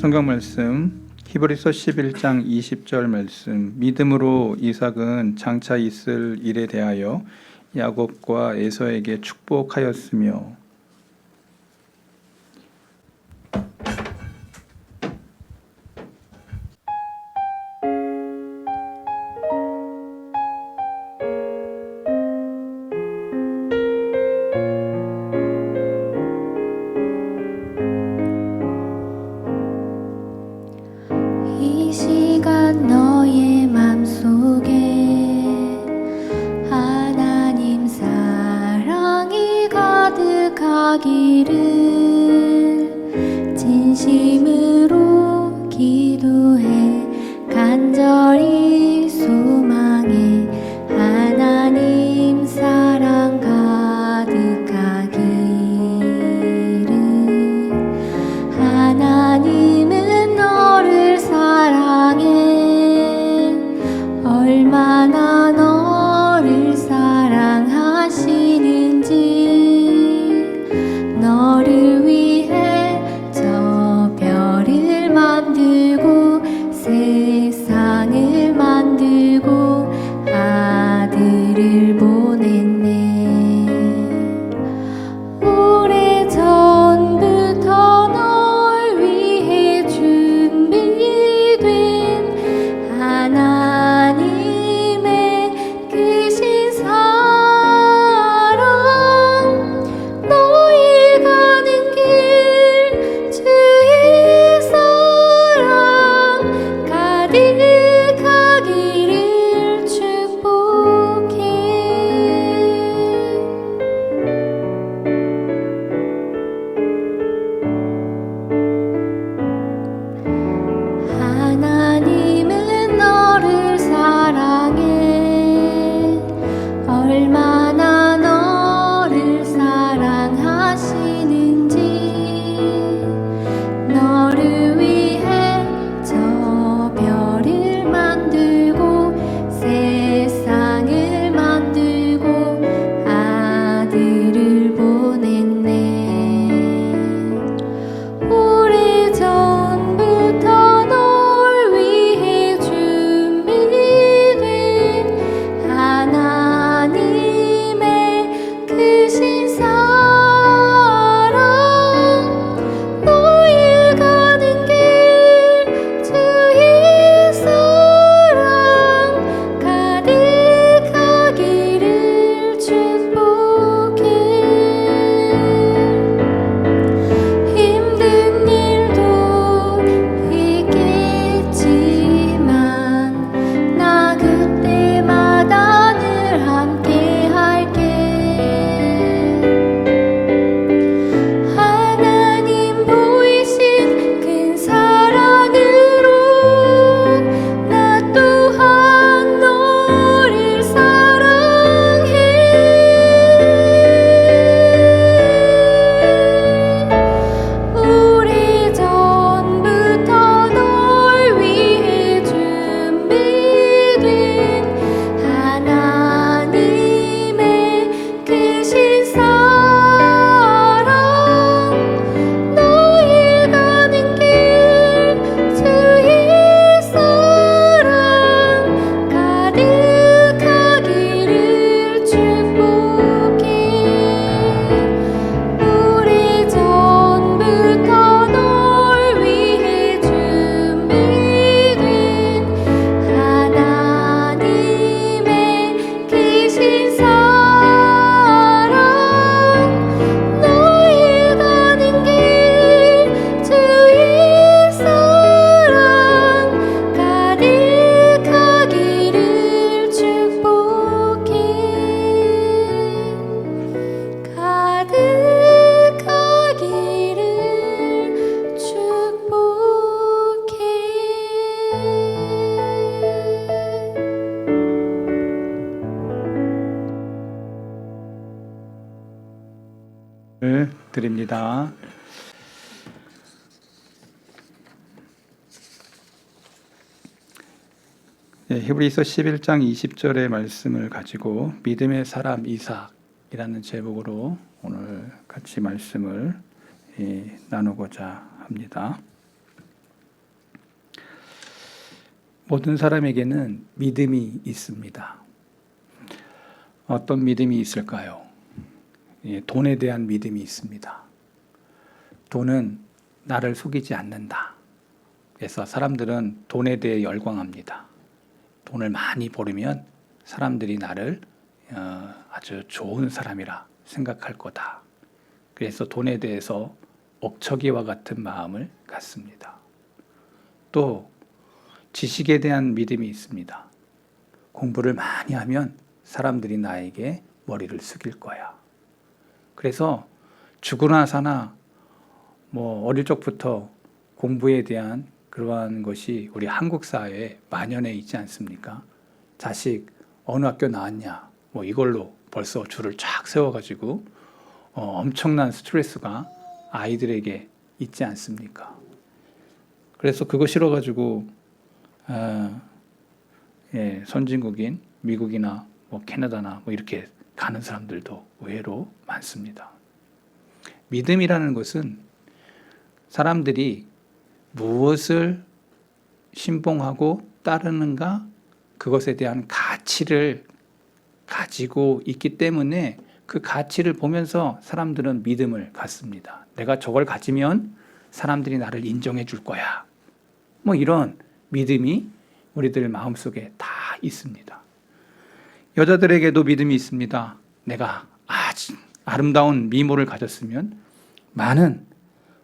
성경 말씀 히브리서 11장 20절 말씀. 믿음으로 이삭은 장차 있을 일에 대하여 야곱과 에서에게 축복하였으며. 이 시간 너의 맘속에 하나님 사랑이 가득하기를 진심으로 기도해 간절히 소망해. 하나님 사랑 가득하기를. 하나님은 너를 사랑해. 얼마나 너를 사랑하시는지. 너를 위해 저 별을 만들고 세상을 만들고 아들을 보냈네. 오래전부터 널 위해 준비된 하나님의 크신 사랑. 너희 가는 길 주의 사랑 가득하기를 축복해. 하나님은 너를 사랑해. 얼마나 너를 사랑하시는지. 너를 위해 저 별을 만들고 세상을 만들고 아들을 보냈네. 오래전부터 널 위해 준비된 하나님의 크신 사랑. 너희 가는 길 주의 사랑 가득하기를 축복해. 힘든 일도 있겠지만 나 그때마다 늘 함께 할게. 하나님 보이신 큰 사랑으로 나 또한 너를 사랑해. 오래전부터 널 위해 준비된 하나님의 크신 사랑. 너희 가는 길 주의 사랑 가득하기를 축복해. 오래전부터 널 위해 준비된 하나님의 크신 사랑. 너희 가는 길 주의 사랑 가득하기를 축복해. 가득하기를 축복해. 드립니다. 히브리서 11장 20절의 말씀을 가지고 믿음의 사람 이삭이라는 제목으로 오늘 같이 말씀을 나누고자 합니다. 모든 사람에게는 믿음이 있습니다. 어떤 믿음이 있을까요? 예, 돈에 대한 믿음이 있습니다. 돈은 나를 속이지 않는다. 그래서 사람들은 돈에 대해 열광합니다. 돈을 많이 벌으면 사람들이 나를 아주 좋은 사람이라 생각할 거다. 그래서 돈에 대해서 억척이와 같은 마음을 갖습니다. 또 지식에 대한 믿음이 있습니다. 공부를 많이 하면 사람들이 나에게 머리를 숙일 거야. 그래서 죽으나 사나 어릴 적부터 공부에 대한 그러한 것이 우리 한국 사회에 만연해 있지 않습니까? 자식 어느 학교 나왔냐 이걸로 벌써 줄을 쫙 세워가지고 엄청난 스트레스가 아이들에게 있지 않습니까? 그래서 그거 싫어가지고 선진국인 미국이나 캐나다나 이렇게 가는 사람들도 의외로 많습니다. 믿음이라는 것은 사람들이 무엇을 신봉하고 따르는가 그것에 대한 가치를 가지고 있기 때문에 그 가치를 보면서 사람들은 믿음을 갖습니다. 내가 저걸 가지면 사람들이 나를 인정해 줄 거야. 이런 믿음이 우리들 마음속에 다 있습니다. 여자들에게도 믿음이 있습니다. 내가 아주 아름다운 미모를 가졌으면 많은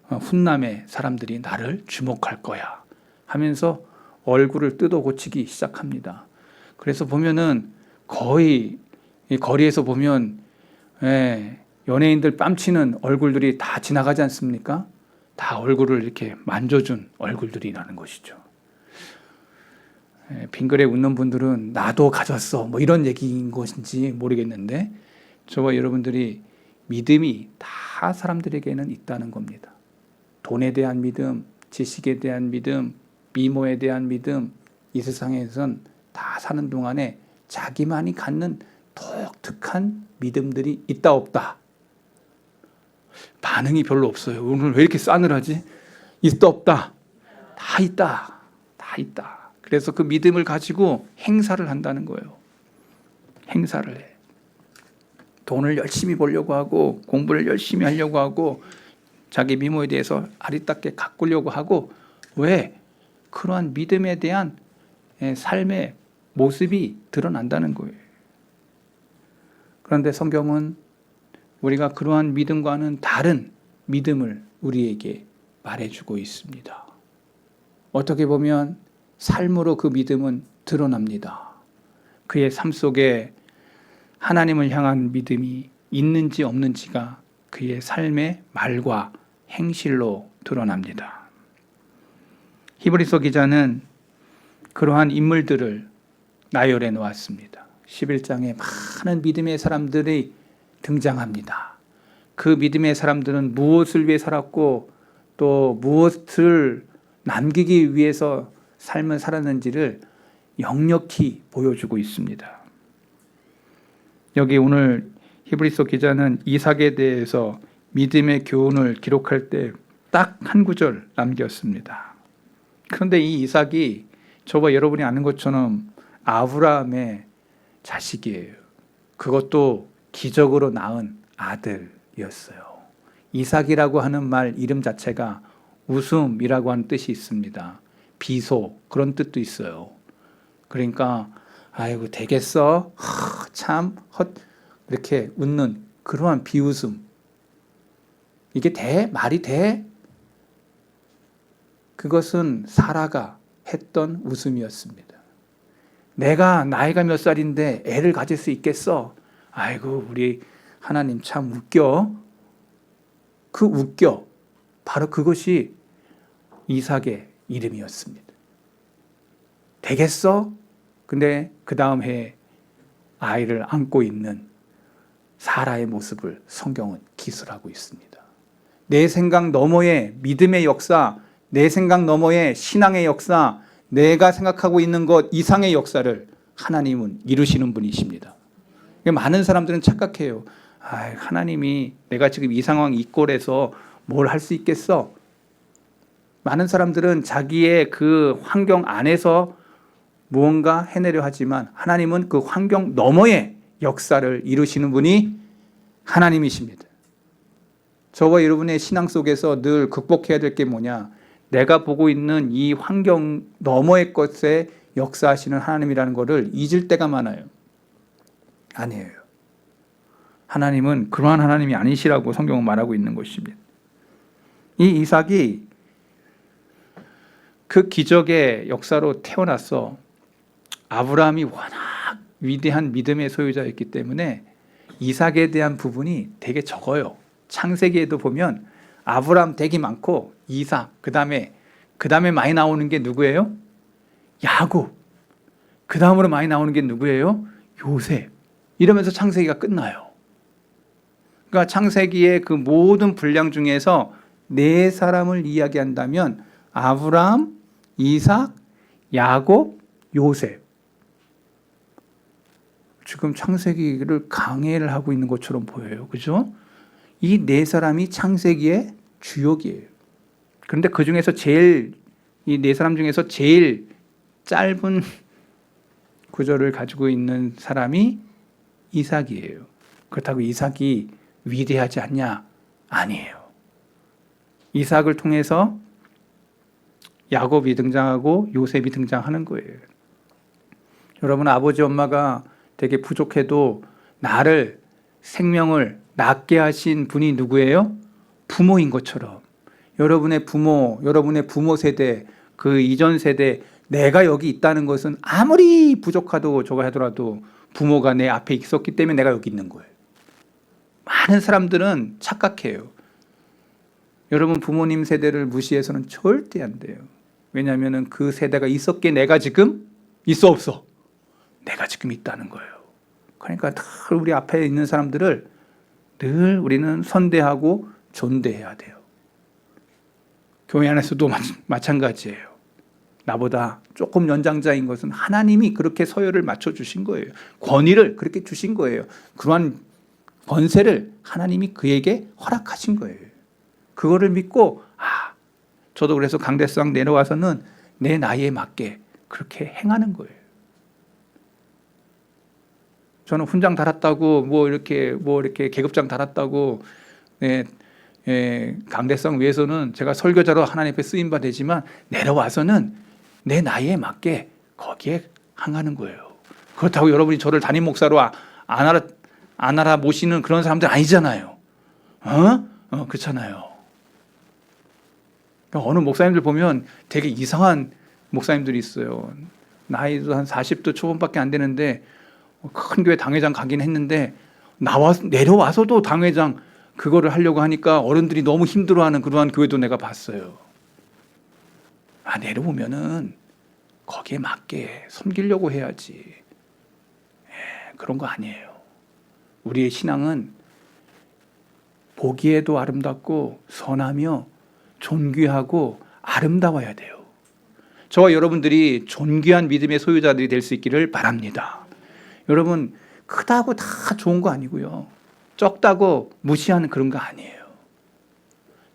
훈남의 사람들이 나를 주목할 거야 하면서 얼굴을 뜯어 고치기 시작합니다. 그래서 보면은 거의 거리에서 보면 연예인들 뺨치는 얼굴들이 다 지나가지 않습니까? 다 얼굴을 이렇게 만져준 얼굴들이라는 것이죠. 빙그레 웃는 분들은 나도 가졌어 이런 얘기인 것인지 모르겠는데 저와 여러분들이 믿음이 다 사람들에게는 있다는 겁니다. 돈에 대한 믿음, 지식에 대한 믿음, 미모에 대한 믿음, 이 세상에선 다 사는 동안에 자기만이 갖는 독특한 믿음들이 있다 없다. 반응이 별로 없어요. 오늘 왜 이렇게 싸늘하지? 있다 없다. 다 있다. 다 있다. 그래서 그 믿음을 가지고 행사를 한다는 거예요. 행사를 해. 돈을 열심히 벌려고 하고 공부를 열심히 하려고 하고 자기 미모에 대해서 아리따게 가꾸려고 하고 왜? 그러한 믿음에 대한 삶의 모습이 드러난다는 거예요. 그런데 성경은 우리가 그러한 믿음과는 다른 믿음을 우리에게 말해주고 있습니다. 어떻게 보면 삶으로 그 믿음은 드러납니다. 그의 삶 속에 하나님을 향한 믿음이 있는지 없는지가 그의 삶의 말과 행실로 드러납니다. 히브리서 기자는 그러한 인물들을 나열해 놓았습니다. 11장에 많은 믿음의 사람들이 등장합니다. 그 믿음의 사람들은 무엇을 위해 살았고 또 무엇을 남기기 위해서 삶을 살았는지를 역력히 보여주고 있습니다. 여기 오늘 히브리서 기자는 이삭에 대해서 믿음의 교훈을 기록할 때 딱 한 구절 남겼습니다. 그런데 이 이삭이 저와 여러분이 아는 것처럼 아브라함의 자식이에요. 그것도 기적으로 낳은 아들이었어요. 이삭이라고 하는 말 이름 자체가 웃음이라고 하는 뜻이 있습니다. 비소 그런 뜻도 있어요. 그러니까 아이고 되겠어? 참 헛 이렇게 웃는 그러한 비웃음. 이게 돼? 말이 돼? 그것은 사라가 했던 웃음이었습니다. 내가 나이가 몇 살인데 애를 가질 수 있겠어? 아이고 우리 하나님 참 웃겨. 그 웃겨. 바로 그것이 이삭의 이름이었습니다. 되겠어? 근데 그 다음 해에 아이를 안고 있는 사라의 모습을 성경은 기술하고 있습니다. 내 생각 너머의 믿음의 역사, 내 생각 너머의 신앙의 역사, 내가 생각하고 있는 것 이상의 역사를 하나님은 이루시는 분이십니다. 많은 사람들은 착각해요. 하나님이 내가 지금 이 상황 이 꼴에서 뭘 할 수 있겠어? 많은 사람들은 자기의 그 환경 안에서 무언가 해내려 하지만 하나님은 그 환경 너머의 역사를 이루시는 분이 하나님이십니다. 저와 여러분의 신앙 속에서 늘 극복해야 될 게 뭐냐? 내가 보고 있는 이 환경 너머의 것에 역사하시는 하나님이라는 것을 잊을 때가 많아요. 아니에요. 하나님은 그러한 하나님이 아니시라고 성경은 말하고 있는 것입니다. 이 이삭이 그 기적의 역사로 태어나서 아브라함이 워낙 위대한 믿음의 소유자였기 때문에 이삭에 대한 부분이 되게 적어요. 창세기에도 보면 아브라함 되게 많고 이삭, 그 다음에 많이 나오는 게 누구예요? 야곱. 그 다음으로 많이 나오는 게 누구예요? 요셉. 이러면서 창세기가 끝나요. 그러니까 창세기의 그 모든 분량 중에서 네 사람을 이야기한다면 아브라함, 이삭, 야곱, 요셉. 지금 창세기를 강해를 하고 있는 것처럼 보여요. 그죠? 이 네 사람이 창세기의 주역이에요. 그런데 그 중에서 이 네 사람 중에서 제일 짧은 구절을 가지고 있는 사람이 이삭이에요. 그렇다고 이삭이 위대하지 않냐? 아니에요. 이삭을 통해서 야곱이 등장하고 요셉이 등장하는 거예요. 여러분, 아버지 엄마가 되게 부족해도 나를, 생명을 낳게 하신 분이 누구예요? 부모인 것처럼 여러분의 부모 세대, 그 이전 세대, 내가 여기 있다는 것은 아무리 부족하다고 저거 하더라도 부모가 내 앞에 있었기 때문에 내가 여기 있는 거예요. 많은 사람들은 착각해요. 여러분, 부모님 세대를 무시해서는 절대 안 돼요. 왜냐하면 그 세대가 있었기에 내가 지금 있어 없어? 내가 지금 있다는 거예요. 그러니까 늘 우리 앞에 있는 사람들을 늘 우리는 선대하고 존대해야 돼요. 교회 안에서도 마찬가지예요. 나보다 조금 연장자인 것은 하나님이 그렇게 서열을 맞춰주신 거예요. 권위를 그렇게 주신 거예요. 그러한 권세를 하나님이 그에게 허락하신 거예요. 그거를 믿고 저도 그래서 강대상 내려와서는 내 나이에 맞게 그렇게 행하는 거예요. 저는 훈장 달았다고 뭐 이렇게 계급장 달았다고 강대상 위에서는 제가 설교자로 하나님 앞에 쓰임 바 되지만 내려와서는 내 나이에 맞게 거기에 항하는 거예요. 그렇다고 여러분이 저를 담임 목사로 안 알아 모시는 그런 사람들 아니잖아요. 그렇잖아요. 어느 목사님들 보면 되게 이상한 목사님들이 있어요. 나이도 한 40도 초반밖에 안 되는데 큰 교회 당회장 가긴 했는데 내려와서도 당회장 그거를 하려고 하니까 어른들이 너무 힘들어하는 그러한 교회도 내가 봤어요. 내려오면은 거기에 맞게 섬기려고 해야지. 그런 거 아니에요. 우리의 신앙은 보기에도 아름답고 선하며 존귀하고 아름다워야 돼요. 저와 여러분들이 존귀한 믿음의 소유자들이 될 수 있기를 바랍니다. 여러분, 크다고 다 좋은 거 아니고요. 적다고 무시하는 그런 거 아니에요.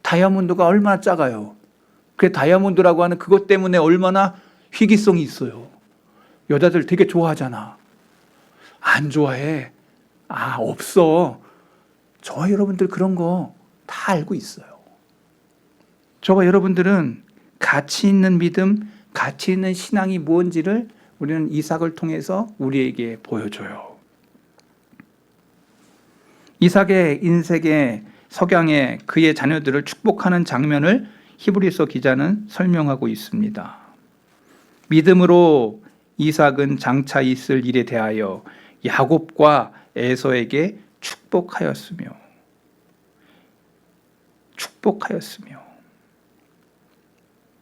다이아몬드가 얼마나 작아요. 그 다이아몬드라고 하는 그것 때문에 얼마나 희귀성이 있어요. 여자들 되게 좋아하잖아. 안 좋아해? 없어. 저와 여러분들 그런 거 다 알고 있어요. 저와 여러분들은 가치 있는 믿음, 가치 있는 신앙이 무엇인지를 우리는 이삭을 통해서 우리에게 보여줘요. 이삭의 인생의 석양에 그의 자녀들을 축복하는 장면을 히브리서 기자는 설명하고 있습니다. 믿음으로 이삭은 장차 있을 일에 대하여 야곱과 에서에게 축복하였으며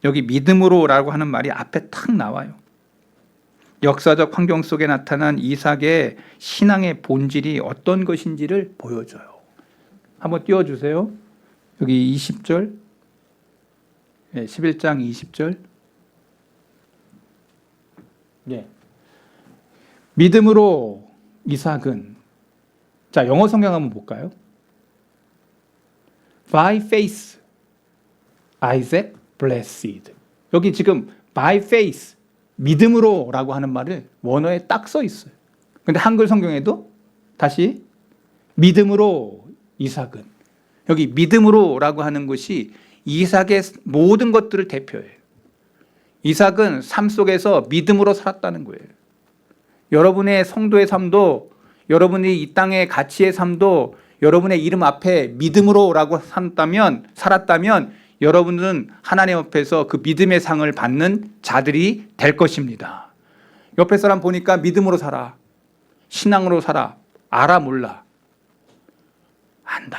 여기 믿음으로라고 하는 말이 앞에 탁 나와요. 역사적 환경 속에 나타난 이삭의 신앙의 본질이 어떤 것인지를 보여줘요. 한번 띄워주세요. 여기 20절, 11장 20절. 믿음으로 이삭은, 자, 영어 성경 한번 볼까요? By faith, Isaac blessed. 여기 지금 by faith 믿음으로라고 하는 말을 원어에 딱 써 있어요. 근데 한글 성경에도 다시 믿음으로 이삭은, 여기 믿음으로라고 하는 것이 이삭의 모든 것들을 대표해요. 이삭은 삶 속에서 믿음으로 살았다는 거예요. 여러분의 성도의 삶도, 여러분이 이 땅의 가치의 삶도 여러분의 이름 앞에 믿음으로라고 살았다면 여러분은 하나님 앞에서 그 믿음의 상을 받는 자들이 될 것입니다. 옆에 사람 보니까 믿음으로 살아, 신앙으로 살아, 알아 몰라? 안다.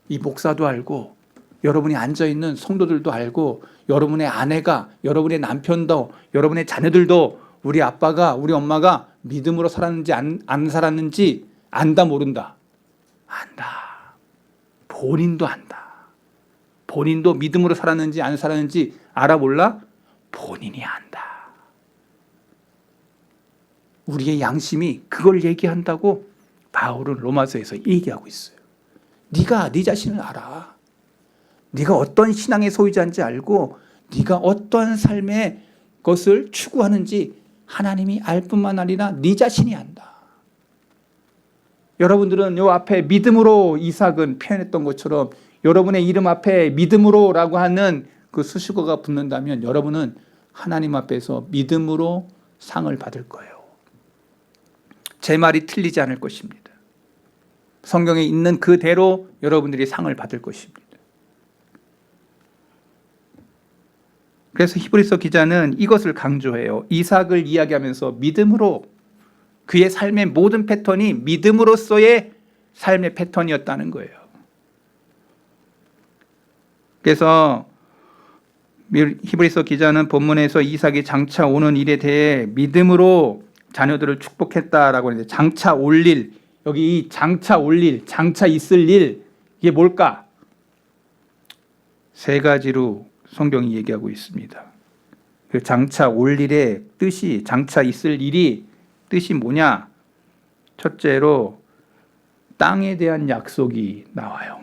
이 목사도 알고, 여러분이 앉아있는 성도들도 알고, 여러분의 아내가, 여러분의 남편도, 여러분의 자녀들도 우리 아빠가, 우리 엄마가 믿음으로 살았는지 안 살았는지 안다 모른다? 안다. 본인도 안다. 본인도 믿음으로 살았는지 안 살았는지 알아 몰라? 본인이 안다. 우리의 양심이 그걸 얘기한다고 바울은 로마서에서 얘기하고 있어요. 네가 네 자신을 알아. 네가 어떤 신앙의 소유자인지 알고 네가 어떠한 삶의 것을 추구하는지 하나님이 알 뿐만 아니라 네 자신이 안다. 여러분들은 요 앞에 믿음으로 이삭은 표현했던 것처럼 여러분의 이름 앞에 믿음으로라고 하는 그 수식어가 붙는다면 여러분은 하나님 앞에서 믿음으로 상을 받을 거예요. 제 말이 틀리지 않을 것입니다. 성경에 있는 그대로 여러분들이 상을 받을 것입니다. 그래서 히브리서 기자는 이것을 강조해요. 이삭을 이야기하면서 믿음으로, 그의 삶의 모든 패턴이 믿음으로서의 삶의 패턴이었다는 거예요. 그래서 히브리서 기자는 본문에서 이삭이 장차 오는 일에 대해 믿음으로 자녀들을 축복했다라고 하는데, 장차 올 일, 여기 이 장차 올 일, 장차 있을 일, 이게 뭘까? 세 가지로 성경이 얘기하고 있습니다. 그 장차 올 일의 뜻이, 장차 있을 일이 뜻이 뭐냐? 첫째로 땅에 대한 약속이 나와요.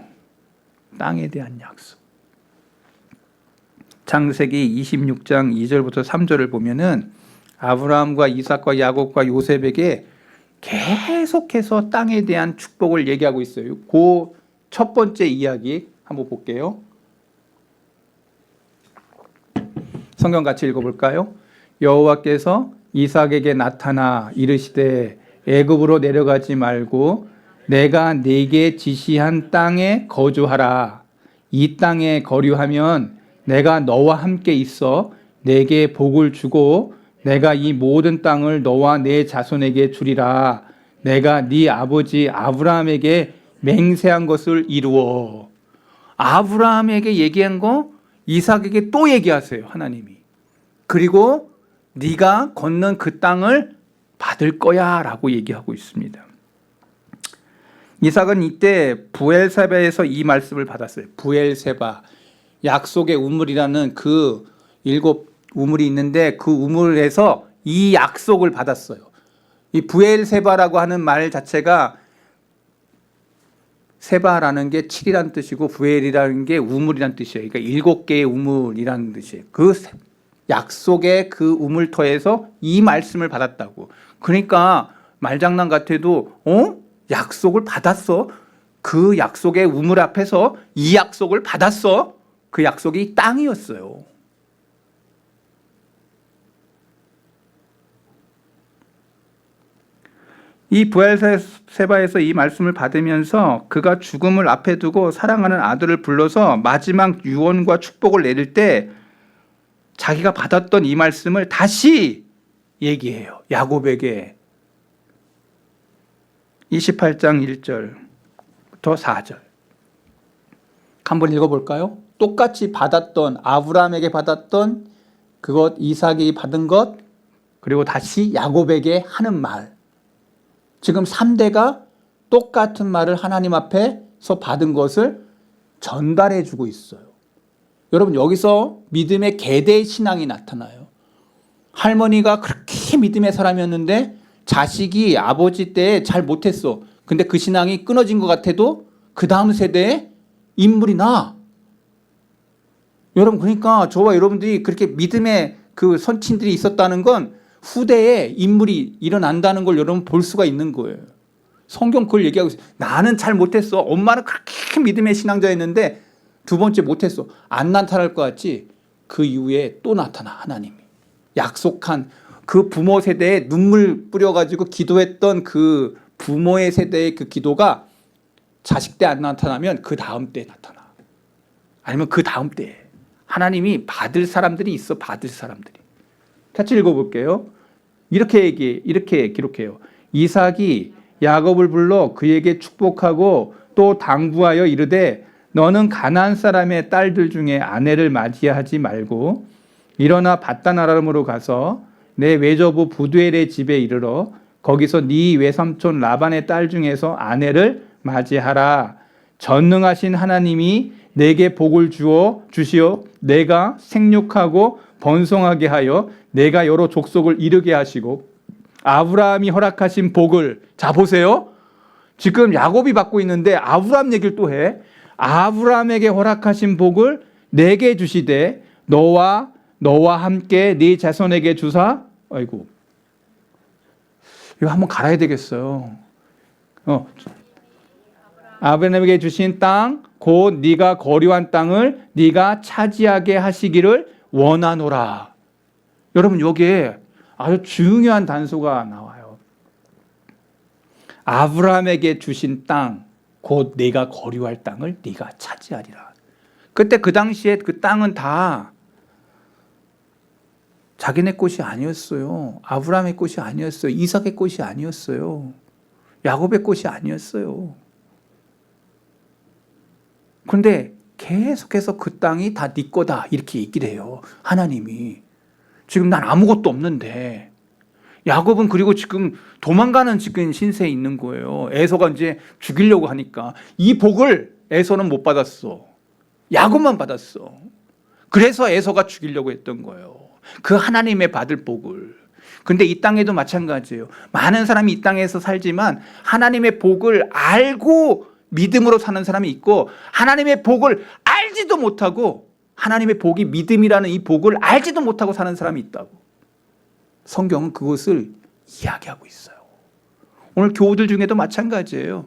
땅에 대한 약속. 창세기 26장 2절부터 3절을 보면은 아브라함과 이삭과 야곱과 요셉에게 계속해서 땅에 대한 축복을 얘기하고 있어요. 그 첫 번째 이야기 한번 볼게요. 성경 같이 읽어볼까요? 여호와께서 이삭에게 나타나 이르시되 애굽으로 내려가지 말고 내가 네게 지시한 땅에 거주하라. 이 땅에 거류하면 내가 너와 함께 있어 네게 복을 주고 내가 이 모든 땅을 너와 네 자손에게 주리라. 내가 네 아버지 아브라함에게 맹세한 것을 이루어. 아브라함에게 얘기한 거 이삭에게 또 얘기하세요, 하나님이. 그리고 네가 걷는 그 땅을 받을 거야 라고 얘기하고 있습니다. 이삭은 이때 부엘세바에서 이 말씀을 받았어요. 부엘세바, 약속의 우물이라는 그 7 우물이 있는데 그 우물에서 이 약속을 받았어요. 이 부엘세바라고 하는 말 자체가, 세바라는 게 7이라는 뜻이고 부엘이라는 게 우물이라는 뜻이에요. 그러니까 7개의 우물이라는 뜻이에요. 그 약속의 그 우물터에서 이 말씀을 받았다고. 그러니까 말장난 같아도 약속을 받았어. 그 약속의 우물 앞에서 이 약속을 받았어. 그 약속이 땅이었어요. 이 부엘세바에서 이 말씀을 받으면서 그가 죽음을 앞에 두고 사랑하는 아들을 불러서 마지막 유언과 축복을 내릴 때 자기가 받았던 이 말씀을 다시 얘기해요. 야곱에게. 28장 1절부터 4절 한번 읽어볼까요? 똑같이 받았던, 아브라함에게 받았던 그것, 이삭이 받은 것, 그리고 다시 야곱에게 하는 말. 지금 3대가 똑같은 말을 하나님 앞에서 받은 것을 전달해 주고 있어요. 여러분, 여기서 믿음의 계대 신앙이 나타나요. 할머니가 그렇게 믿음의 사람이었는데 자식이 아버지 때에 잘 못했어. 근데 그 신앙이 끊어진 것 같아도 그 다음 세대에 인물이 나. 여러분, 그러니까 저와 여러분들이 그렇게 믿음의 그 선친들이 있었다는 건 후대에 인물이 일어난다는 걸 여러분 볼 수가 있는 거예요. 성경 그걸 얘기하고 있어요. 나는 잘 못했어. 엄마는 그렇게 믿음의 신앙자였는데 두 번째 못했어. 안 나타날 것 같지? 그 이후에 또 나타나 하나님이. 약속한 그 부모 세대에 눈물 뿌려가지고 기도했던 그 부모의 세대의 그 기도가 자식 때 안 나타나면 그 다음 때 나타나. 아니면 그 다음 때에. 하나님이 받을 사람들이 있어. 받을 사람들이. 같이 읽어볼게요. 이렇게 기록해요. 이삭이 야곱을 불러 그에게 축복하고 또 당부하여 이르되 너는 가나안 사람의 딸들 중에 아내를 맞이하지 말고 일어나 밧단 아람으로 가서 내 외조부 부두엘의 집에 이르러 거기서 네 외삼촌 라반의 딸 중에서 아내를 맞이하라. 전능하신 하나님이 내게 복을 주시어 내가 생육하고 번성하게 하여 내가 여러 족속을 이루게 하시고 아브라함이 허락하신 복을, 자 보세요. 지금 야곱이 받고 있는데 아브라함 얘기를 또 해. 아브라함에게 허락하신 복을 내게 주시되 너와 함께 네 자손에게 주사. 아이고, 이거 한번 갈아야 되겠어요. 아브라함에게 주신 땅, 곧 네가 거류한 땅을 네가 차지하게 하시기를 원하노라. 여러분 여기에 아주 중요한 단서가 나와요. 아브라함에게 주신 땅, 곧 네가 거류할 땅을 네가 차지하리라. 그때 그 당시에 그 땅은 다 자기네 것이 아니었어요. 아브라함의 것이 아니었어요. 이삭의 것이 아니었어요. 야곱의 것이 아니었어요. 그런데 계속해서 그 땅이 다 네 거다 이렇게 얘기를 해요. 하나님이. 지금 난 아무것도 없는데 야곱은 그리고 지금 도망가는 지금 신세에 있는 거예요. 에서가 이제 죽이려고 하니까 이 복을 에서는 못 받았어. 야곱만 받았어. 그래서 에서가 죽이려고 했던 거예요. 그 하나님의 받을 복을. 근데 이 땅에도 마찬가지예요. 많은 사람이 이 땅에서 살지만 하나님의 복을 알고 믿음으로 사는 사람이 있고 하나님의 복을 알지도 못하고 하나님의 복이 믿음이라는 이 복을 알지도 못하고 사는 사람이 있다고. 성경은 그것을 이야기하고 있어요. 오늘 교우들 중에도 마찬가지예요.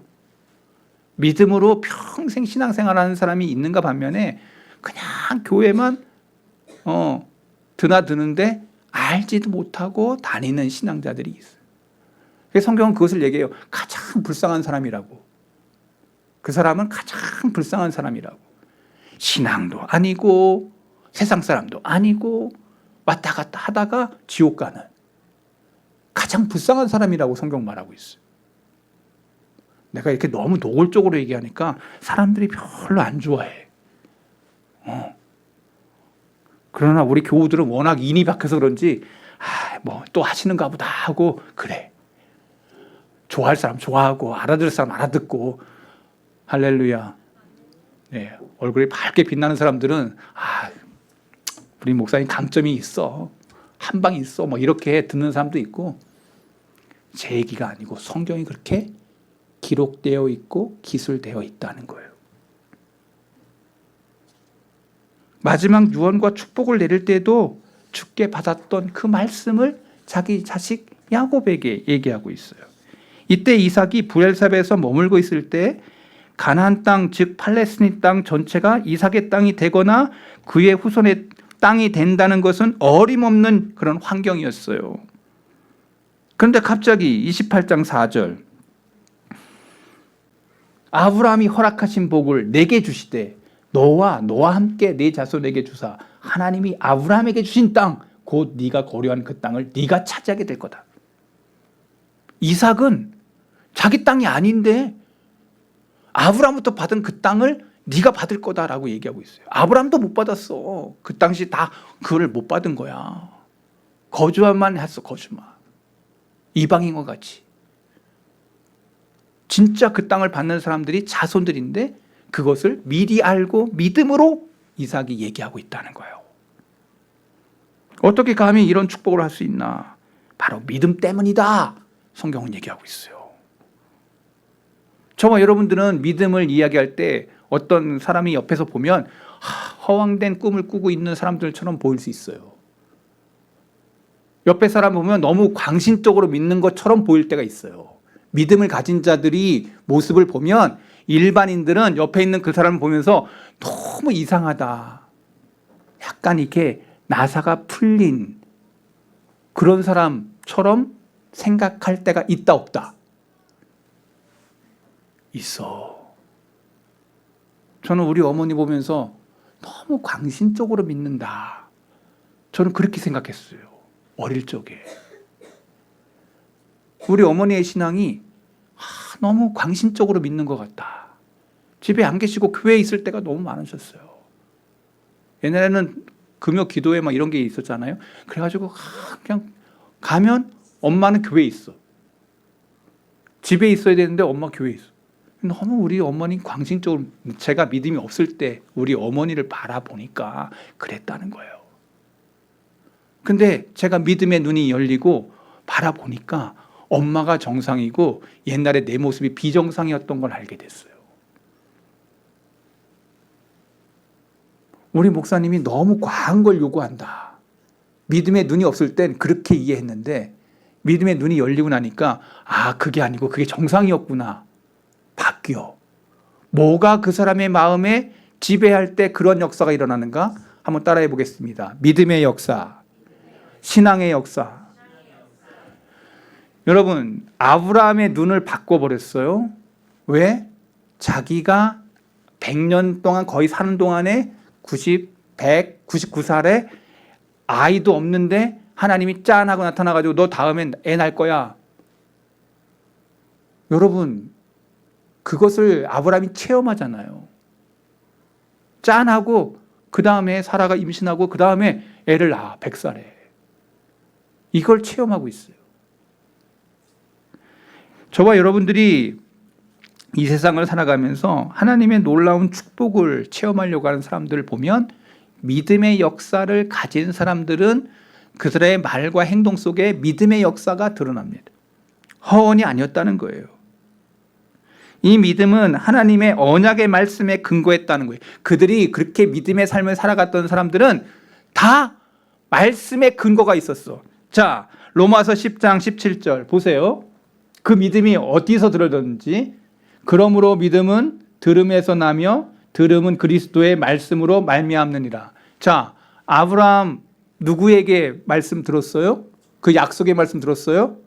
믿음으로 평생 신앙생활하는 사람이 있는가 반면에 그냥 교회만 드나드는데 알지도 못하고 다니는 신앙자들이 있어요. 그래서 성경은 그것을 얘기해요. 가장 불쌍한 사람이라고. 그 사람은 가장 불쌍한 사람이라고. 신앙도 아니고 세상 사람도 아니고 왔다 갔다 하다가 지옥 가는 가장 불쌍한 사람이라고 성경 말하고 있어요. 내가 이렇게 너무 노골적으로 얘기하니까 사람들이 별로 안 좋아해. 그러나 우리 교우들은 워낙 인이 박혀서 그런지 뭐 또 하시는가 보다 하고 그래. 좋아할 사람 좋아하고 알아들을 사람 알아듣고 할렐루야. 네, 얼굴이 밝게 빛나는 사람들은 우리 목사님 강점이 있어. 한 방이 있어. 뭐 이렇게 듣는 사람도 있고 제 얘기가 아니고 성경이 그렇게 기록되어 있고 기술되어 있다는 거예요. 마지막 유언과 축복을 내릴 때도 주께 받았던 그 말씀을 자기 자식 야곱에게 얘기하고 있어요. 이때 이삭이 브엘사베에서 머물고 있을 때 가나안 땅, 즉 팔레스틴 땅 전체가 이삭의 땅이 되거나 그의 후손의 땅이 된다는 것은 어림없는 그런 환경이었어요. 그런데 갑자기 28장 4절 아브라함이 허락하신 복을 내게 주시되 너와 함께 네 자손에게 주사 하나님이 아브라함에게 주신 땅 곧 네가 거류한 그 땅을 네가 차지하게 될 거다. 이삭은 자기 땅이 아닌데 아브라함부터 받은 그 땅을 네가 받을 거다라고 얘기하고 있어요. 아브라함도 못 받았어. 그 당시 다 그걸 못 받은 거야. 거주만 했어. 거주만. 이방인과 같이. 진짜 그 땅을 받는 사람들이 자손들인데 그것을 미리 알고 믿음으로 이삭이 얘기하고 있다는 거예요. 어떻게 감히 이런 축복을 할 수 있나? 바로 믿음 때문이다. 성경은 얘기하고 있어요. 저와 여러분들은 믿음을 이야기할 때 어떤 사람이 옆에서 보면 허황된 꿈을 꾸고 있는 사람들처럼 보일 수 있어요. 옆에 사람 보면 너무 광신적으로 믿는 것처럼 보일 때가 있어요. 믿음을 가진 자들이 모습을 보면 일반인들은 옆에 있는 그 사람을 보면서 너무 이상하다. 약간 이렇게 나사가 풀린 그런 사람처럼 생각할 때가 있다 없다? 있어. 저는 우리 어머니 보면서 너무 광신적으로 믿는다. 저는 그렇게 생각했어요. 어릴 적에. 우리 어머니의 신앙이 너무 광신적으로 믿는 것 같다. 집에 안 계시고 교회에 있을 때가 너무 많으셨어요. 옛날에는 금요 기도회 막 이런 게 있었잖아요. 그래가지고 그냥 가면 엄마는 교회에 있어. 집에 있어야 되는데 엄마 교회에 있어. 너무 우리 어머니 광신적으로, 제가 믿음이 없을 때 우리 어머니를 바라보니까 그랬다는 거예요. 근데 제가 믿음의 눈이 열리고 바라보니까 엄마가 정상이고 옛날에 내 모습이 비정상이었던 걸 알게 됐어요. 우리 목사님이 너무 과한 걸 요구한다. 믿음의 눈이 없을 땐 그렇게 이해했는데 믿음의 눈이 열리고 나니까 그게 아니고 그게 정상이었구나. 바뀌어. 뭐가 그 사람의 마음에 지배할 때 그런 역사가 일어나는가? 한번 따라해 보겠습니다. 믿음의 역사, 신앙의 역사. 여러분, 아브라함의 눈을 바꿔버렸어요. 왜? 자기가 100년 동안 거의 사는 동안에 99살에 아이도 없는데 하나님이 짠하고 나타나가지고 너 다음엔 애 낳을 거야. 여러분, 그것을 아브라함이 체험하잖아요. 짠하고 그 다음에 사라가 임신하고 그 다음에 애를 낳아 100살에. 이걸 체험하고 있어요. 저와 여러분들이 이 세상을 살아가면서 하나님의 놀라운 축복을 체험하려고 하는 사람들을 보면 믿음의 역사를 가진 사람들은 그들의 말과 행동 속에 믿음의 역사가 드러납니다. 허언이 아니었다는 거예요. 이 믿음은 하나님의 언약의 말씀에 근거했다는 거예요. 그들이 그렇게 믿음의 삶을 살아갔던 사람들은 다 말씀의 근거가 있었어. 자, 로마서 10장 17절 보세요. 그 믿음이 어디서 들어졌는지. 그러므로 믿음은 들음에서 나며 들음은 그리스도의 말씀으로 말미암느니라. 자, 아브라함 누구에게 말씀 들었어요? 그 약속의 말씀 들었어요?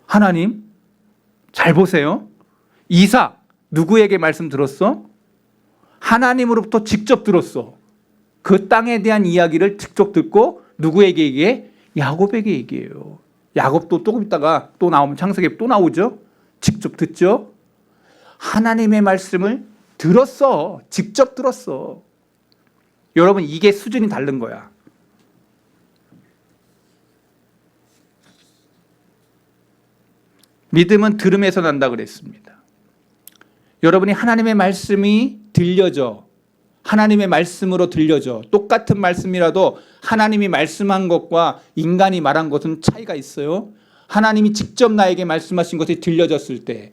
하나님. 잘 보세요. 이삭 누구에게 말씀 들었어? 하나님으로부터 직접 들었어. 그 땅에 대한 이야기를 직접 듣고 누구에게 얘기해? 야곱에게 얘기해요. 야곱도 조금 있다가 또 나오면 창세기에 또 나오죠. 직접 듣죠. 하나님의 말씀을 들었어. 직접 들었어. 여러분, 이게 수준이 다른 거야. 믿음은 들음에서 난다 그랬습니다. 여러분이 하나님의 말씀이 들려져. 하나님의 말씀으로 들려져. 똑같은 말씀이라도 하나님이 말씀한 것과 인간이 말한 것은 차이가 있어요. 하나님이 직접 나에게 말씀하신 것이 들려졌을 때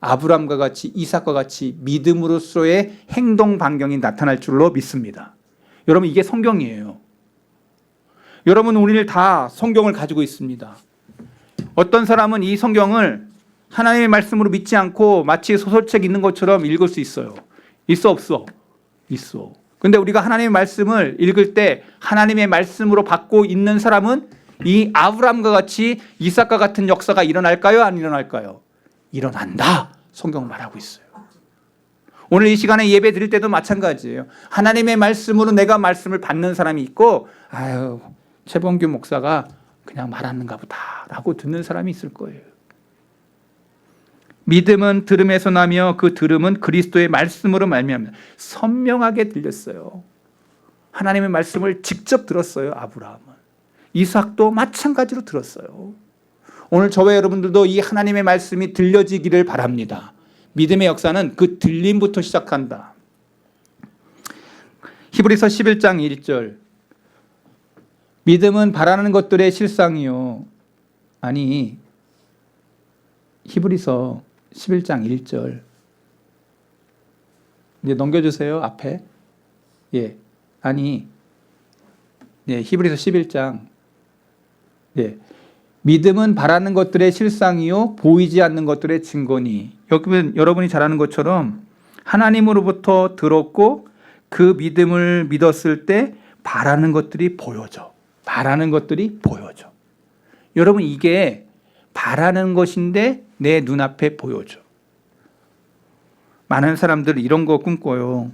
아브라함과 같이 이삭과 같이 믿음으로서의 행동 반경이 나타날 줄로 믿습니다. 여러분, 이게 성경이에요. 여러분, 우리는 다 성경을 가지고 있습니다. 어떤 사람은 이 성경을 하나님의 말씀으로 믿지 않고 마치 소설책 읽는 것처럼 읽을 수 있어요. 있어 없어? 있어. 근데 우리가 하나님의 말씀을 읽을 때 하나님의 말씀으로 받고 있는 사람은 이 아브라함과 같이 이삭과 같은 역사가 일어날까요? 안 일어날까요? 일어난다. 성경 말하고 있어요. 오늘 이 시간에 예배 드릴 때도 마찬가지예요. 하나님의 말씀으로 내가 말씀을 받는 사람이 있고, 최범규 목사가 그냥 말하는가 보다라고 듣는 사람이 있을 거예요. 믿음은 들음에서 나며 그 들음은 그리스도의 말씀으로 말미암는다. 선명하게 들렸어요. 하나님의 말씀을 직접 들었어요. 아브라함은. 이삭도 마찬가지로 들었어요. 오늘 저와 여러분들도 이 하나님의 말씀이 들려지기를 바랍니다. 믿음의 역사는 그 들림부터 시작한다. 히브리서 11장 1절. 믿음은 바라는 것들의 실상이요. 아니, 히브리서 11장 1절. 이제 넘겨주세요. 앞에. 예. 아니, 예, 히브리서 11장 예. 믿음은 바라는 것들의 실상이요 보이지 않는 것들의 증거니. 여러분이 잘 아는 것처럼 하나님으로부터 들었고 그 믿음을 믿었을 때 바라는 것들이 보여져. 바라는 것들이 보여져. 여러분 이게 바라는 것인데 내 눈앞에 보여져. 많은 사람들 이런 거 꿈꿔요.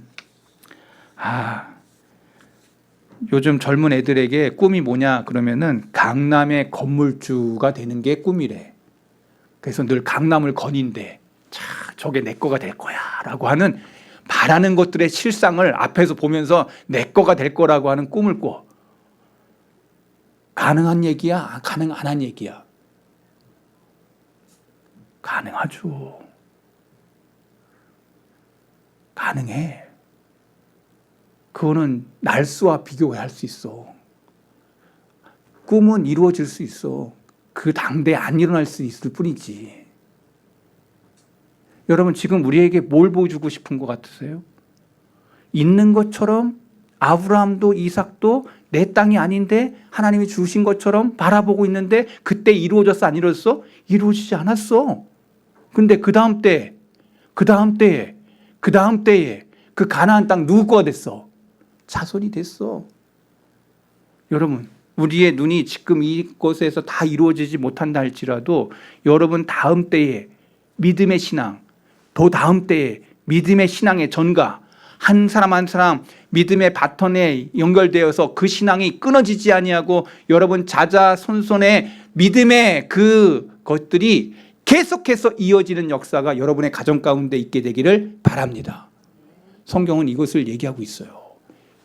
요즘 젊은 애들에게 꿈이 뭐냐 그러면은 강남의 건물주가 되는 게 꿈이래. 그래서 늘 강남을 거닌대. 저게 내 거가 될 거야 라고 하는 바라는 것들의 실상을 앞에서 보면서 내 거가 될 거라고 하는 꿈을 꿔. 가능한 얘기야? 가능 안 한 얘기야? 가능하죠. 가능해. 그거는 날수와 비교할 수 있어. 꿈은 이루어질 수 있어. 그 당대에 안 일어날 수 있을 뿐이지. 여러분 지금 우리에게 뭘 보여주고 싶은 것 같으세요? 있는 것처럼 아브라함도 이삭도 내 땅이 아닌데 하나님이 주신 것처럼 바라보고 있는데 그때 이루어졌어 안 이루어졌어? 이루어지지 않았어. 근데 그 다음 때에 그 가나안 땅 누구 거가 됐어? 자손이 됐어. 여러분 우리의 눈이 지금 이곳에서 다 이루어지지 못한다 할지라도 여러분 다음 때에 믿음의 신앙, 더 다음 때에 믿음의 신앙의 전가, 한 사람 한 사람 믿음의 바톤에 연결되어서 그 신앙이 끊어지지 아니하고 여러분 자자손손의 믿음의 그 것들이 계속해서 이어지는 역사가 여러분의 가정 가운데 있게 되기를 바랍니다. 성경은 이것을 얘기하고 있어요.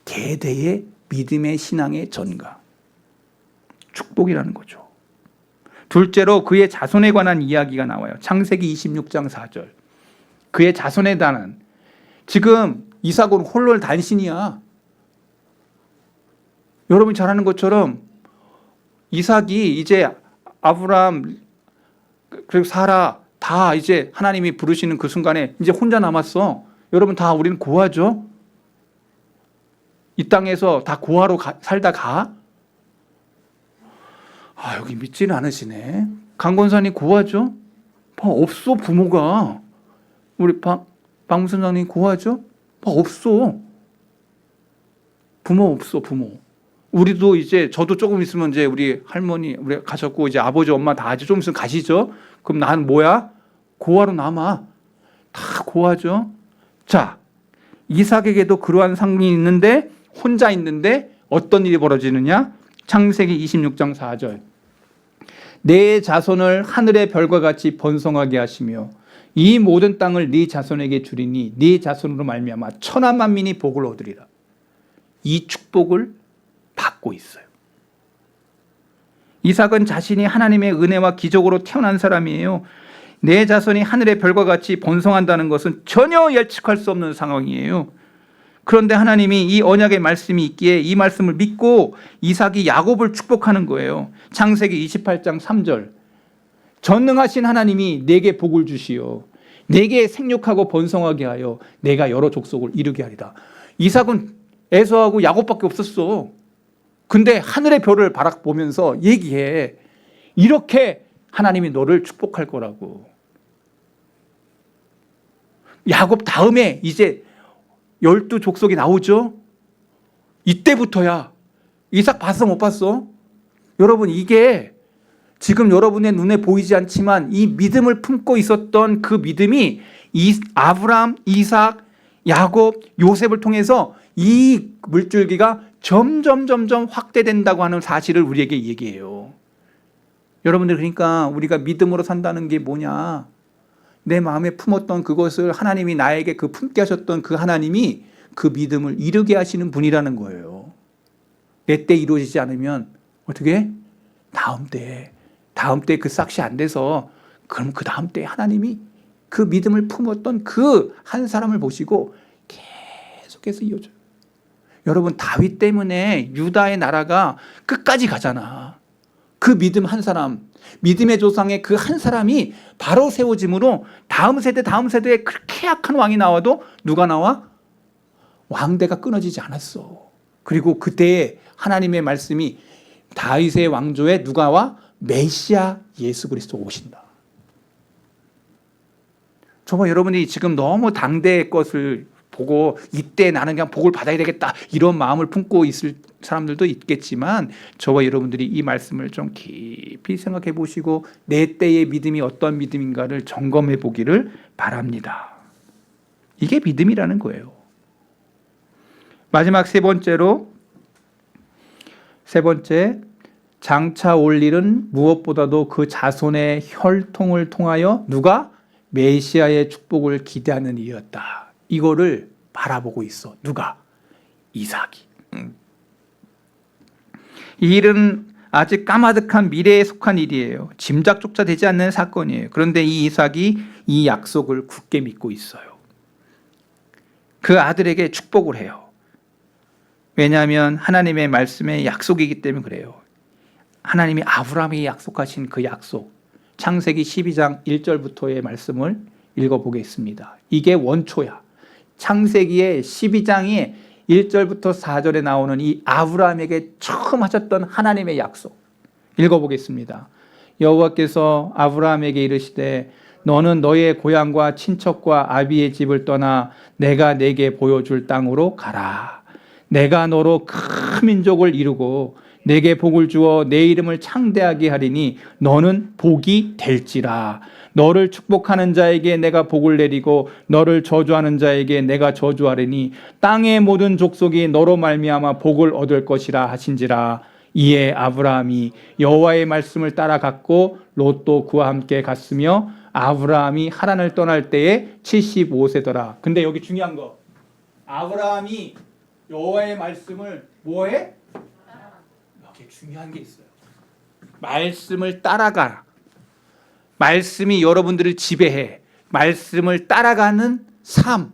대대의 믿음의 신앙의 전가. 축복이라는 거죠. 둘째로 그의 자손에 관한 이야기가 나와요. 창세기 26장 4절. 그의 자손에 관한. 지금 이삭은 홀로 단신이야. 여러분이 잘 아는 것처럼 이삭이 이제 아브라함 그리고 사라 다 이제 하나님이 부르시는 그 순간에 이제 혼자 남았어. 여러분 다 우리는 고아죠. 이 땅에서 다 고아로 살다 가? 여기 믿지는 않으시네. 강권사님 고아죠? 없어 부모가. 우리 박무선장님 고아죠? 없어. 부모 없어 부모. 우리도 이제 저도 조금 있으면 이제 우리 할머니 우리 가셨고 이제 아버지 엄마 다 이제 좀 있으면 가시죠. 그럼 난 뭐야? 고아로 남아. 다 고아죠. 자, 이삭에게도 그러한 상황이 있는데 혼자 있는데 어떤 일이 벌어지느냐? 창세기 26장 4절. 내 자손을 하늘의 별과 같이 번성하게 하시며 이 모든 땅을 네 자손에게 주리니 네 자손으로 말미암아 천하 만민이 복을 얻으리라. 이 축복을 받고 있어요. 이삭은 자신이 하나님의 은혜와 기적으로 태어난 사람이에요. 내 자손이 하늘의 별과 같이 번성한다는 것은 전혀 예측할 수 없는 상황이에요. 그런데 하나님이 이 언약의 말씀이 있기에 이 말씀을 믿고 이삭이 야곱을 축복하는 거예요. 창세기 28장 3절. 전능하신 하나님이 내게 복을 주시어 내게 생육하고 번성하게 하여 내가 여러 족속을 이루게 하리라. 이삭은 에서하고 야곱밖에 없었어. 근데 하늘의 별을 바라보면서 얘기해. 이렇게 하나님이 너를 축복할 거라고. 야곱 다음에 이제 12족속이 나오죠. 이때부터야. 이삭 봤어 못 봤어? 여러분 이게 지금 여러분의 눈에 보이지 않지만 이 믿음을 품고 있었던 그 믿음이 아브람, 이삭, 야곱, 요셉을 통해서 이 물줄기가 점점 확대된다고 하는 사실을 우리에게 얘기해요. 여러분들 그러니까 우리가 믿음으로 산다는 게 뭐냐? 내 마음에 품었던 그것을 하나님이 나에게 그 품게 하셨던 그 하나님이 그 믿음을 이루게 하시는 분이라는 거예요. 내 때 이루어지지 않으면 어떻게? 다음 때 그 싹이 안 돼서 그럼 그 다음 때 하나님이 그 믿음을 품었던 그 한 사람을 보시고 계속해서 이어져요. 여러분 다윗 때문에 유다의 나라가 끝까지 가잖아. 그 믿음 한 사람, 믿음의 조상의 그 한 사람이 바로 세워짐으로 다음 세대에 그렇게 약한 왕이 나와도 누가 나와? 왕대가 끊어지지 않았어. 그리고 그때에 하나님의 말씀이 다윗의 왕조에 누가 와? 메시아 예수 그리스도 오신다. 저와 여러분이 지금 너무 당대의 것을 보고 이때 나는 그냥 복을 받아야 되겠다 이런 마음을 품고 있을 사람들도 있겠지만 저와 여러분들이 이 말씀을 좀 깊이 생각해 보시고 내 때의 믿음이 어떤 믿음인가를 점검해 보기를 바랍니다. 이게 믿음이라는 거예요. 마지막 세 번째 장차 올 일은 무엇보다도 그 자손의 혈통을 통하여 누가? 메시아의 축복을 기대하는 일이었다. 이거를 바라보고 있어. 누가? 이삭이. 이 일은 아직 까마득한 미래에 속한 일이에요. 짐작조차 되지 않는 사건이에요. 그런데 이 이삭이 이 약속을 굳게 믿고 있어요. 그 아들에게 축복을 해요. 왜냐하면 하나님의 말씀의 약속이기 때문에 그래요. 하나님이 아브라함에게 약속하신 그 약속, 창세기 12장 1절부터의 말씀을 읽어보겠습니다. 이게 원초야. 창세기의 12장이 1절부터 4절에 나오는 이 아브라함에게 처음 하셨던 하나님의 약속 읽어보겠습니다. 여호와께서 아브라함에게 이르시되 너는 너의 고향과 친척과 아비의 집을 떠나 내가 내게 보여줄 땅으로 가라. 내가 너로 큰 민족을 이루고 내게 복을 주어 내 이름을 창대하게 하리니 너는 복이 될지라. 너를 축복하는 자에게 내가 복을 내리고 너를 저주하는 자에게 내가 저주하리니 땅의 모든 족속이 너로 말미암아 복을 얻을 것이라 하신지라. 이에 아브라함이 여호와의 말씀을 따라갔고 롯도 그와 함께 갔으며 아브라함이 하란을 떠날 때에 75세더라. 근데 여기 중요한 거, 아브라함이 여호와의 말씀을 뭐해? 여기 중요한 게 있어요. 말씀을 따라가. 말씀이 여러분들을 지배해. 말씀을 따라가는 삶.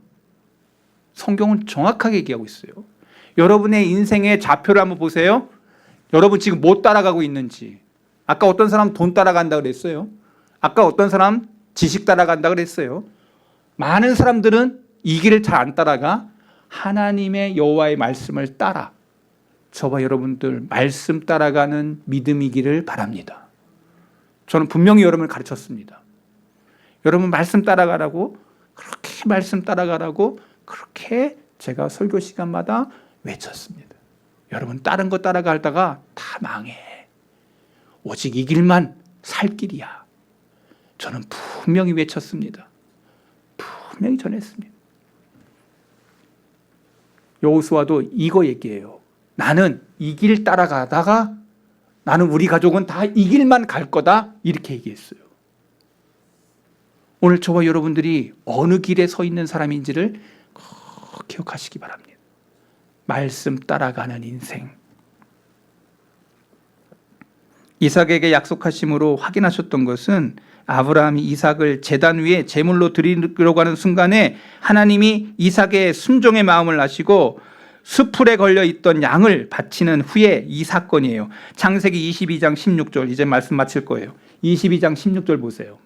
성경은 정확하게 얘기하고 있어요. 여러분의 인생의 좌표를 한번 보세요. 여러분 지금 뭐 따라가고 있는지. 아까 어떤 사람 돈 따라간다 그랬어요. 아까 어떤 사람 지식 따라간다 그랬어요. 많은 사람들은 이 길을 잘 안 따라가. 하나님의 여호와의 말씀을 따라. 저와 여러분들 말씀 따라가는 믿음이기를 바랍니다. 저는 분명히 여러분을 가르쳤습니다. 여러분 말씀 따라가라고, 그렇게 말씀 따라가라고 그렇게 제가 설교 시간마다 외쳤습니다. 여러분 다른 거 따라가다가 다 망해. 오직 이 길만 살 길이야. 저는 분명히 외쳤습니다. 분명히 전했습니다. 여호수아도 이거 얘기해요. 나는 이 길 따라가다가 나는 우리 가족은 다 이 길만 갈 거다 이렇게 얘기했어요. 오늘 저와 여러분들이 어느 길에 서 있는 사람인지를 꼭 기억하시기 바랍니다. 말씀 따라가는 인생. 이삭에게 약속하심으로 확인하셨던 것은 아브라함이 이삭을 제단 위에 제물로 드리려고 하는 순간에 하나님이 이삭의 순종의 마음을 아시고 수풀에 걸려 있던 양을 바치는 후에 이 사건이에요. 창세기 22장 16절, 이제 말씀 마칠 거예요. 22장 16절 보세요.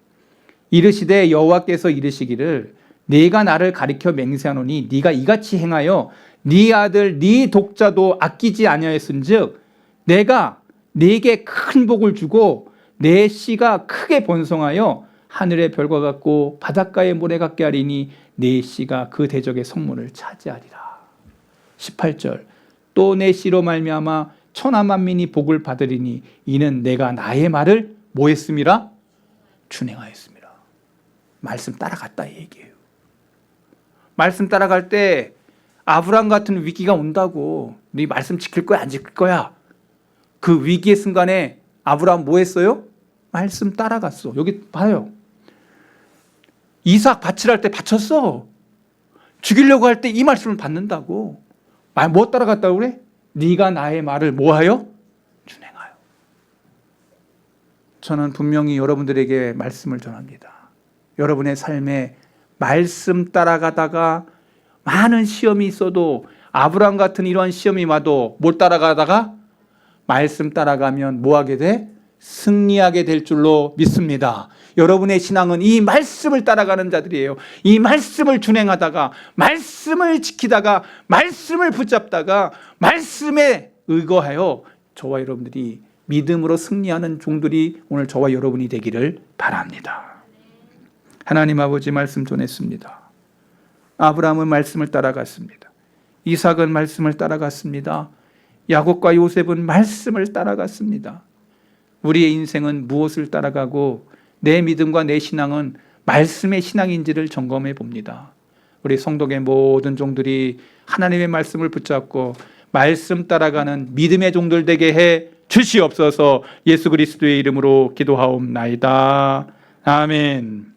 이르시되 여호와께서 이르시기를 네가 나를 가리켜 맹세하노니 네가 이같이 행하여 네 아들 네 독자도 아끼지 아니하였은즉 내가 네게 큰 복을 주고 내 씨가 크게 번성하여 하늘의 별과 같고 바닷가의 모래 같게 하리니 내 씨가 그 대적의 성문을 차지하리라. 18절 또 내 씨로 말미암아 천하만민이 복을 받으리니 이는 내가 나의 말을 뭐 했음이라? 준행하였습니다. 말씀 따라갔다 이 얘기예요. 말씀 따라갈 때 아브라함 같은 위기가 온다고. 네 말씀 지킬 거야 안 지킬 거야? 그 위기의 순간에 아브라함 뭐 했어요? 말씀 따라갔어. 여기 봐요. 이삭 바치랄 때 바쳤어. 죽이려고 할 때 이 말씀을 받는다고. 뭐 따라갔다고 그래? 네가 나의 말을 뭐하여? 준행하여. 저는 분명히 여러분들에게 말씀을 전합니다. 여러분의 삶에 말씀 따라가다가 많은 시험이 있어도 아브라함 같은 이러한 시험이 와도 뭘 따라가다가 말씀 따라가면 뭐 하게 돼? 승리하게 될 줄로 믿습니다. 여러분의 신앙은 이 말씀을 따라가는 자들이에요. 이 말씀을 준행하다가 말씀을 지키다가 말씀을 붙잡다가 말씀에 의거하여 저와 여러분들이 믿음으로 승리하는 종들이 오늘 저와 여러분이 되기를 바랍니다. 하나님 아버지 말씀 전했습니다. 아브라함은 말씀을 따라갔습니다. 이삭은 말씀을 따라갔습니다. 야곱과 요셉은 말씀을 따라갔습니다. 우리의 인생은 무엇을 따라가고 내 믿음과 내 신앙은 말씀의 신앙인지를 점검해 봅니다. 우리 성도의 모든 종들이 하나님의 말씀을 붙잡고 말씀 따라가는 믿음의 종들 되게 해 주시옵소서. 예수 그리스도의 이름으로 기도하옵나이다. 아멘.